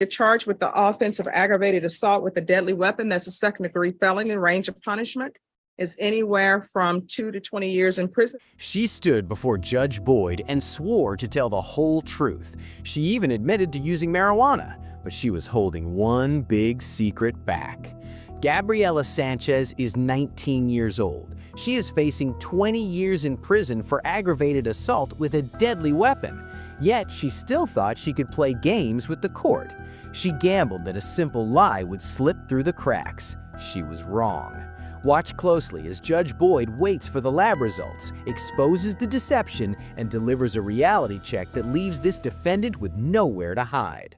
You're charged with the offense of aggravated assault with a deadly weapon. That's a second-degree felony. The range of punishment is anywhere from 2 to 20 years in prison. She stood before Judge Boyd and swore to tell the whole truth. She even admitted to using marijuana, but she was holding one big secret back. Gabriela Sanchez is 19 years old. She is facing 20 years in prison for aggravated assault with a deadly weapon. Yet she still thought she could play games with the court. She gambled that a simple lie would slip through the cracks. She was wrong. Watch closely as Judge Boyd waits for the lab results, exposes the deception, and delivers a reality check that leaves this defendant with nowhere to hide.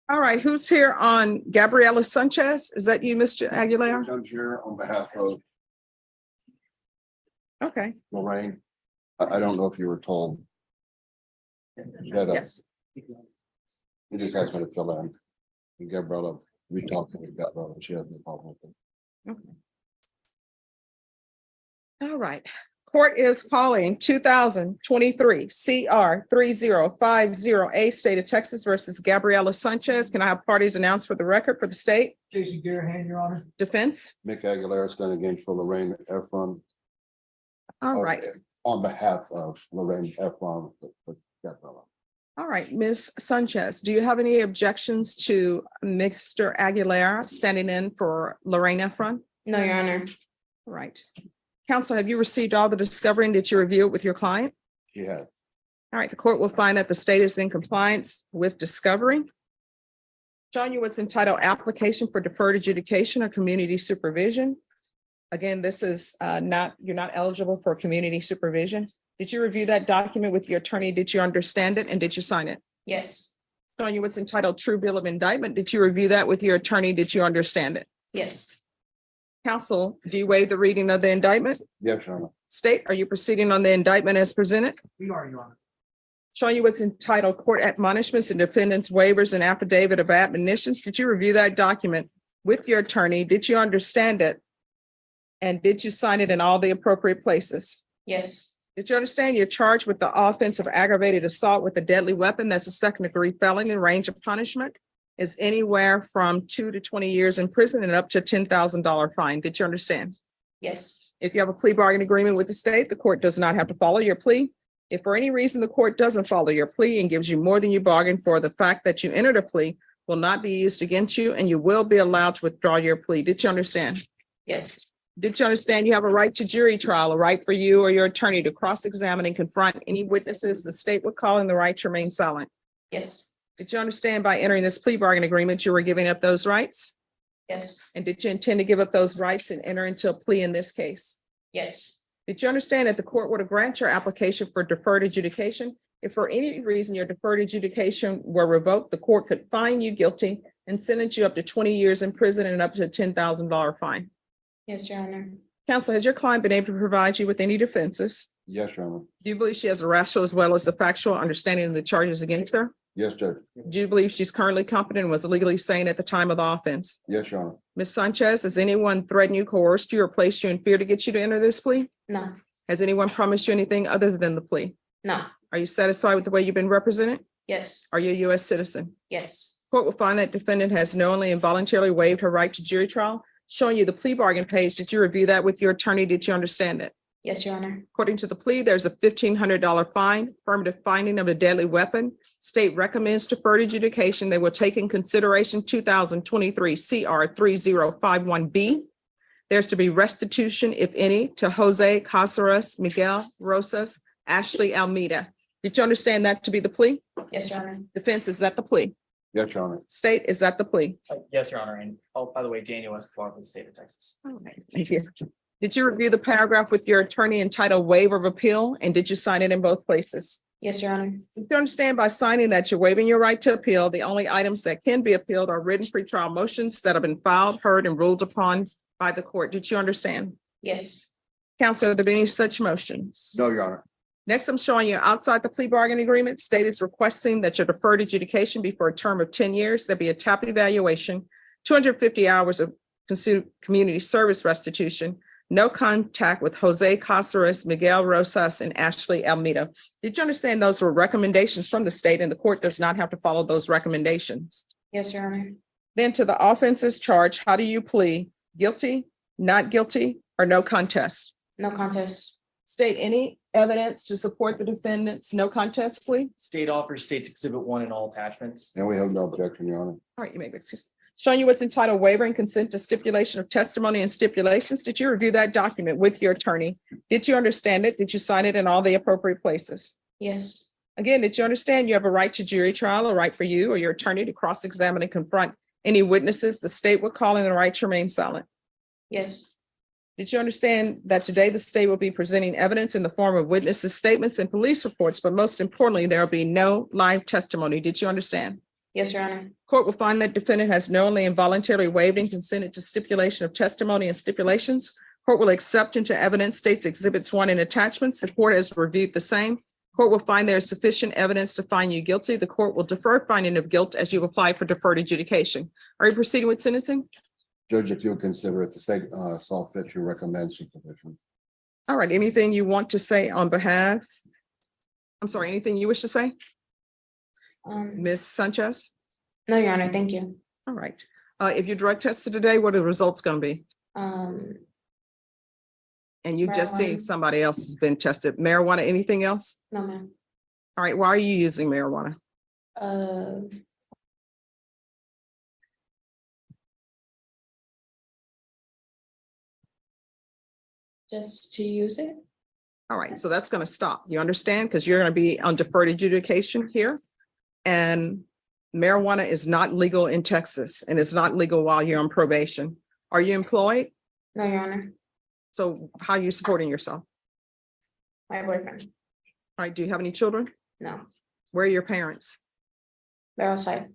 All right, who's here on Gabriela Sanchez? Is that you, Mr. Aguilar? I'm here on behalf of Okay, Lorraine. I don't know if you were told. That, yes. He just asked me to fill in. And Gabriella, we talked to Gabriella, she has no problem with it. Okay. All right. Court is calling 2023 CR 3050A State of Texas versus Gabriela Sanchez. Can I have parties announced for the record for the state? Jason Garahan, Your Honor. Defense? Mick Aguilera standing again for Lorraine Efron. All right. On behalf of Lorraine Efron, with Gabriella. All right, Ms. Sanchez, do you have any objections to Mr. Aguilera standing in for Lorraine Efron? No, Your Honor. All right. Counsel, have you received all the discovery and did you review it with your client? She had. All right, the court will find that the state is in compliance with discovery. Showing you what's entitled application for deferred adjudication or community supervision. Again, this is you're not eligible for community supervision. Did you review that document with your attorney? Did you understand it and did you sign it? Yes. Showing you what's entitled true bill of indictment. Did you review that with your attorney? Did you understand it? Yes. Counsel, do you waive the reading of the indictment? Yes, Your Honor. State, are you proceeding on the indictment as presented? We are, Your Honor. Showing you what's entitled court admonishments and defendants waivers and affidavit of admonitions. Did you review that document with your attorney? Did you understand it? And did you sign it in all the appropriate places? Yes. Did you understand you're charged with the offense of aggravated assault with a deadly weapon? That's a second-degree felony. The range of punishment is anywhere from 2 to 20 years in prison and up to $10,000 fine. Did you understand? Yes. If you have a plea bargain agreement with the state, the court does not have to follow your plea. If for any reason the court doesn't follow your plea and gives you more than you bargained for, the fact that you entered a plea will not be used against you and you will be allowed to withdraw your plea. Did you understand? Yes. Did you understand you have a right to jury trial, a right for you or your attorney to cross-examine and confront any witnesses the state would call in the right to remain silent? Yes. Did you understand by entering this plea bargain agreement, you were giving up those rights? Yes. And did you intend to give up those rights and enter into a plea in this case? Yes. Did you understand that the court would grant your application for deferred adjudication? If for any reason your deferred adjudication were revoked, the court could find you guilty and sentence you up to 20 years in prison and up to a $10,000 fine. Yes, Your Honor. Counsel, has your client been able to provide you with any defenses? Yes, Your Honor. Do you believe she has a rational as well as the factual understanding of the charges against her? Yes, Judge. Do you believe she's currently competent and was legally sane at the time of the offense? Yes, Your Honor. Ms. Sanchez, has anyone threatened you, coerced you, or placed you in fear to get you to enter this plea? No. Has anyone promised you anything other than the plea? No. Are you satisfied with the way you've been represented? Yes. Are you a U.S. citizen? Yes. Court will find that defendant has knowingly and voluntarily waived her right to jury trial. Showing you the plea bargain page. Did you review that with your attorney? Did you understand it? Yes, Your Honor. According to the plea, there's a $1,500 fine, affirmative finding of a deadly weapon. State recommends deferred adjudication. They will take in consideration 2023 CR 3051B. There's to be restitution, if any, to Jose Casares, Miguel Rosas, Ashley Almeida. Did you understand that to be the plea? Yes, Your Honor. Defense, is that the plea? Yes, Your Honor. State, is that the plea? Yes, Your Honor. And by the way, Daniel Escobar for the state of Texas. All right, thank you. Did you review the paragraph with your attorney entitled waiver of appeal? And did you sign it in both places? Yes, Your Honor. Did you understand by signing that you're waiving your right to appeal? The only items that can be appealed are written pretrial motions that have been filed, heard, and ruled upon by the court. Did you understand? Yes. Counsel, are there any such motions? No, Your Honor. Next, I'm showing you outside the plea bargain agreement, state is requesting that your deferred adjudication be for a term of 10 years. There'll be a TAP evaluation, 250 hours of community service restitution, no contact with Jose Casares, Miguel Rosas, and Ashley Almeida. Did you understand those were recommendations from the state and the court does not have to follow those recommendations? Yes, Your Honor. Then to the offenses charged, how do you plead? Guilty, not guilty, or no contest? No contest. State any evidence to support the defendant's no contest plea? State offers State's Exhibit 1 and all attachments. And we have no objection, Your Honor. All right, you may be excused. Showing you what's entitled waiver and consent to stipulation of testimony and stipulations. Did you review that document with your attorney? Did you understand it? Did you sign it in all the appropriate places? Yes. Again, did you understand you have a right to jury trial, a right for you or your attorney to cross-examine and confront any witnesses the state would call in the right to remain silent? Yes. Did you understand that today the state will be presenting evidence in the form of witnesses' statements and police reports, but most importantly, there will be no live testimony? Did you understand? Yes, Your Honor. Court will find that defendant has knowingly and voluntarily waived and consented to stipulation of testimony and stipulations. Court will accept into evidence State's Exhibits 1 and attachments. The court has reviewed the same. Court will find there is sufficient evidence to find you guilty. The court will defer finding of guilt as you apply for deferred adjudication. Are you proceeding with sentencing? Judge, if you'll consider it, the state saw fit to recommend supervision. All right, anything you want to say on behalf? I'm sorry, anything you wish to say? Ms. Sanchez? No, Your Honor. Thank you. All right. If you drug tested today, what are the results going to be? Um, And you just seen Marijuana. somebody else has been tested. Marijuana, anything else? no, ma'am. All right, why are you using marijuana? Just to use it. All right, so that's going to stop. You understand? Because you're going to be on deferred adjudication here. And marijuana is not legal in Texas and it's not legal while you're on probation. Are you employed? No, Your Honor. So how are you supporting yourself? My boyfriend. All right, do you have any children? No, Where are your parents? they're outside.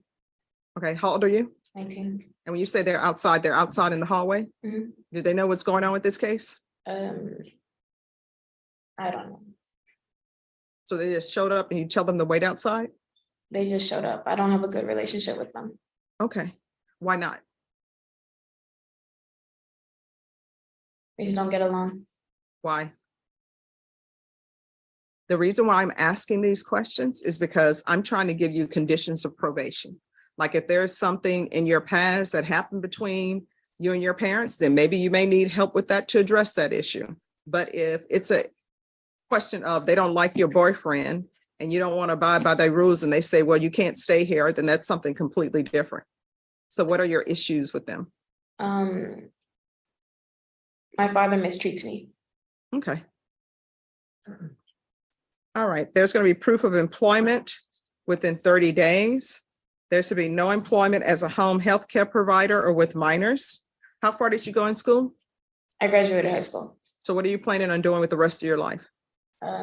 Okay, how old are you? 19. And when you say they're outside in the hallway? Mhm. Do they know what's going on with this case? I don't know. So they just showed up and you tell them to wait outside? They just showed up. I don't have a good relationship with them. Okay, why not? We just don't get along. Why? The reason why I'm asking these questions is because I'm trying to give you conditions of probation. Like if there's something in your past that happened between you and your parents, then maybe you may need help with that to address that issue. But if it's a question of they don't like your boyfriend and you don't want to abide by their rules and they say, well, you can't stay here, then that's something completely different. So what are your issues with them? My father mistreats me. Okay. All right, there's going to be proof of employment within 30 days. There should be no employment as a home health care provider or with minors. How far did you go in school? I graduated high school. So what are you planning on doing with the rest of your life?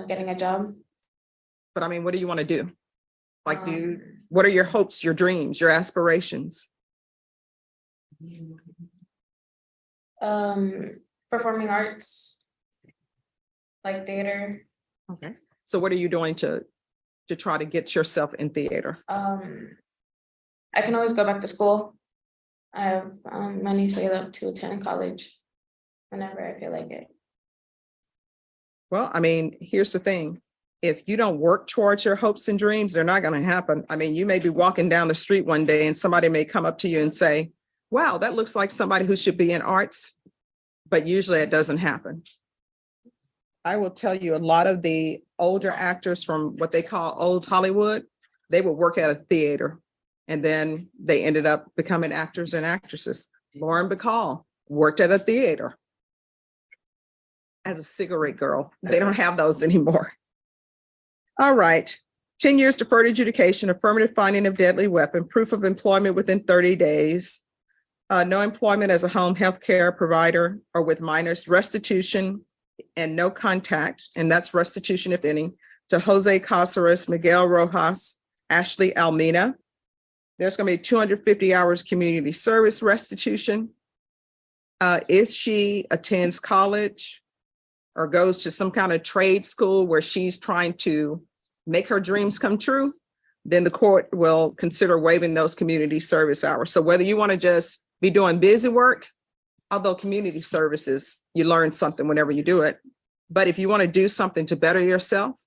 Getting a job. But I mean, what do you want to do? Like what are your hopes, your dreams, your aspirations? Performing arts, like theater. Okay. So what are you doing to try to get yourself in theater? I can always go back to school. I have money saved up to attend college whenever I feel like it. Well, I mean, here's the thing. If you don't work towards your hopes and dreams, they're not going to happen. I mean, you may be walking down the street one day and somebody may come up to you and say, wow, that looks like somebody who should be in arts. But usually it doesn't happen. I will tell you, a lot of the older actors from what they call old Hollywood, they would work at a theater and then they ended up becoming actors and actresses. Lauren Bacall worked at a theater as a cigarette girl. They don't have those anymore. All right. 10 years deferred adjudication, affirmative finding of deadly weapon, proof of employment within 30 days, no employment as a home health care provider or with minors, restitution and no contact, and that's restitution, if any, to Jose Casares, Miguel Rojas, Ashley Almeida. There's going to be 250 hours community service restitution. If she attends college or goes to some kind of trade school where she's trying to make her dreams come true, then the court will consider waiving those community service hours. So whether you want to just be doing busy work although community services, you learn something whenever you do it. But if you want to do something to better yourself,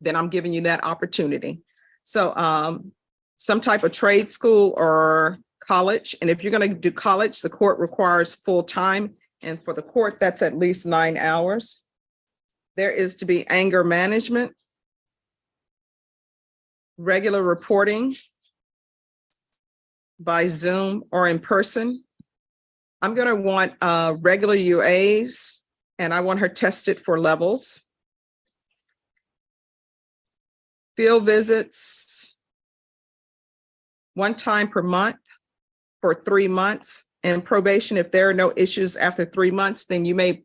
then I'm giving you that opportunity. So some type of trade school or college. And if you're going to do college, the court requires full time. And for the court, that's at least 9 hours. There is to be anger management, regular reporting by Zoom or in person. I'm going to want regular UAs, and I want her tested for levels. Field visits 1 time per month for 3 months, and probation. If there are no issues after 3 months, then you may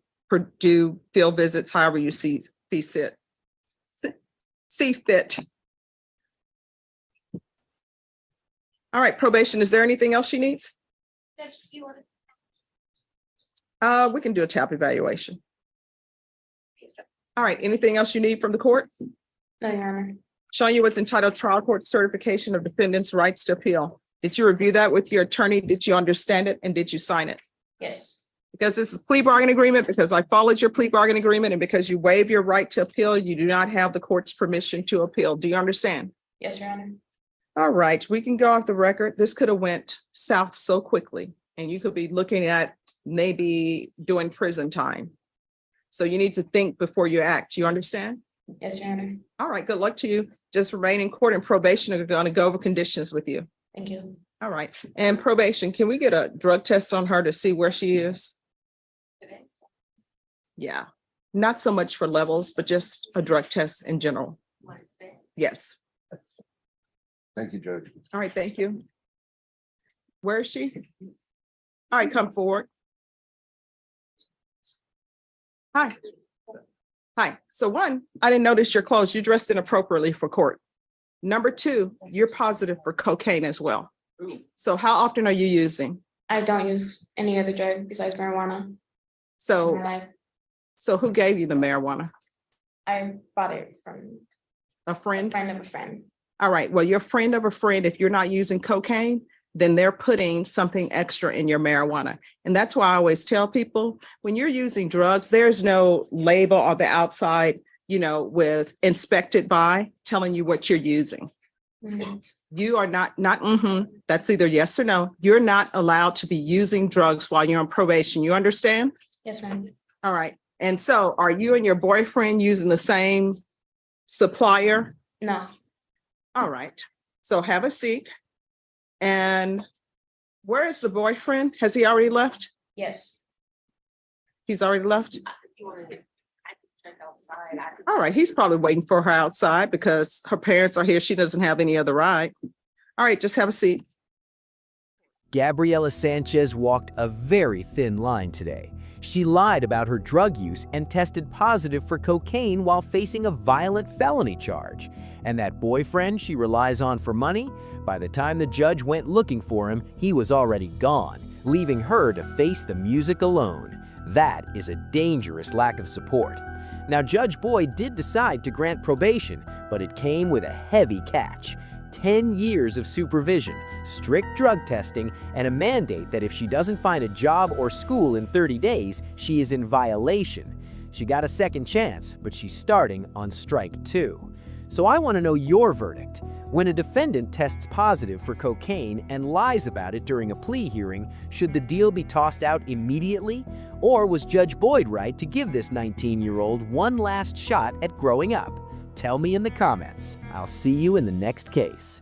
do field visits however you see fit. All right, probation, is there anything else she needs? We can do a TAP evaluation. All right, anything else you need from the court? No, Your Honor. Showing you what's entitled Trial Court Certification of Defendant's Rights to Appeal. Did you review that with your attorney? Did you understand it? And did you sign it? Yes. Because this is plea bargain agreement, because I followed your plea bargain agreement, and because you waive your right to appeal, you do not have the court's permission to appeal. Do you understand? Yes, Your Honor. All right, we can go off the record. This could have went south so quickly, and you could be looking at maybe doing prison time. So you need to think before you act. You understand? Yes, Your Honor. All right, good luck to you. Just remain in court, and probation are going to go over conditions with you. Thank you. All right, and probation, can we get a drug test on her to see where she is? Yeah, not so much for levels, but just a drug test in general. Yes. Thank you, Judge. All right, thank you. Where is she? All right, come forward. Hi. Hi. So 1, I didn't notice your clothes. You dressed inappropriately for court. Number 2, you're positive for cocaine as well. So how often are you using? I don't use any other drug besides marijuana in So, my life. so who gave you the marijuana? I bought it from A a friend? friend of a friend. All right, well, your friend of a friend, if you're not using cocaine, then they're putting something extra in your marijuana. And that's why I always tell people, when you're using drugs, there's no label on the outside, with inspected by telling you what you're using. Mhm. You are not, that's either yes or no. You're not allowed to be using drugs while you're on probation. You understand? Yes, ma'am. All right. And so are you and your boyfriend using the same supplier? No. All right. So have a seat. And where is the boyfriend? Has he already left? Yes. He's already left? All right. He's probably waiting for her outside because her parents are here. She doesn't have any other ride. All right. Just have a seat. Gabriela Sanchez walked a very thin line today. She lied about her drug use and tested positive for cocaine while facing a violent felony charge. And that boyfriend she relies on for money, by the time the judge went looking for him, he was already gone, leaving her to face the music alone. That is a dangerous lack of support. Now, Judge Boyd did decide to grant probation, but it came with a heavy catch. 10 years of supervision, strict drug testing, and a mandate that if she doesn't find a job or school in 30 days, she is in violation. She got a second chance, but she's starting on strike 2. So I want to know your verdict. When a defendant tests positive for cocaine and lies about it during a plea hearing, should the deal be tossed out immediately? Or was Judge Boyd right to give this 19-year-old one last shot at growing up? Tell me in the comments. I'll see you in the next case.